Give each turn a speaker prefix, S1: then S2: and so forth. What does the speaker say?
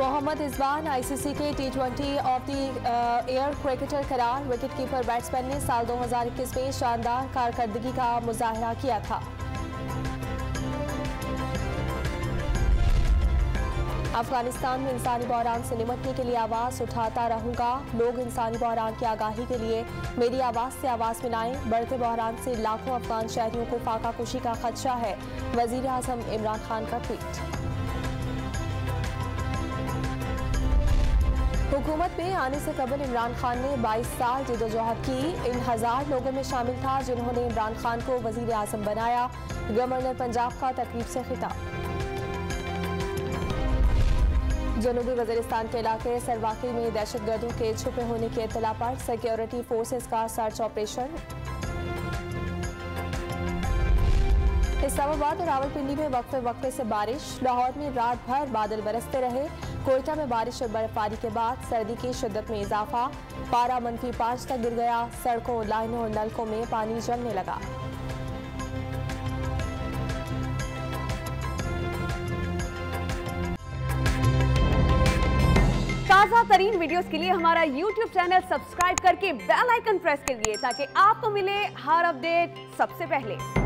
S1: Mohammad इजबान ICC के T20 of the year cricketer करार। Wicketkeeper batsman ने साल 2021 में शानदार कारकर्दगी का मुजाहरा किया था। अफगानिस्तान में इंसानी बहरान से निपटने के लिए आवाज़ उठाता रहूंगा। लोग इंसानी बहरान की आगाही के लिए मेरी आवाज़ से आवाज़ मिलाएं। बढ़ते बहरान से लाखों अफगान शहरियों को फाका कुशी का खदशा है। वज़ीर आज़म इमरान खान का ट्वीट। हुकूमत में आने से कबल इमरान खान ने 22 साल जदोजहद की। इन 1000 लोगों में शामिल था जिन्होंने इमरान खान को वज़ीर आज़म बनाया। गवर्नर पंजाब का तकरीब से खिताब। जनूबी वज़ीरिस्तान के इलाके सरवाकी में दहशतगर्दों के छुपे होने की इत्तला पर सिक्योरिटी फोर्सेस का सर्च ऑपरेशन। इस्लामाबाद और रावलपिंडी में वक्फे से बारिश। लाहौर में रात भर बादल बरसते रहे। कोयटा में बारिश और बर्फबारी के बाद सर्दी की शिद्दत में इजाफा। पारा -5 तक गिर गया। सड़कों, लाइनों और नलकों में पानी जमने लगा।
S2: ताज़ा तरीन वीडियोस के लिए हमारा YouTube चैनल सब्सक्राइब करके बेल आइकन प्रेस करिए ताकि आपको मिले हर अपडेट सबसे पहले।